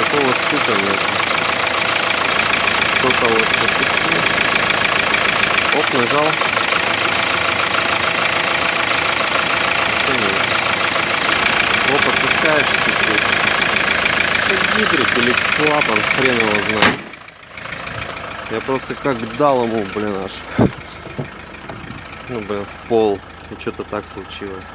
никакого стыка нет. Кто-то вот подпустил. Оп, нажал. Ничего нет. Оп, отпускаешь, стучит. Как гидрик или клапан, хрен его знает. Я просто как дал ему, блин, аж. Ну, блин, в пол. И что-то так случилось.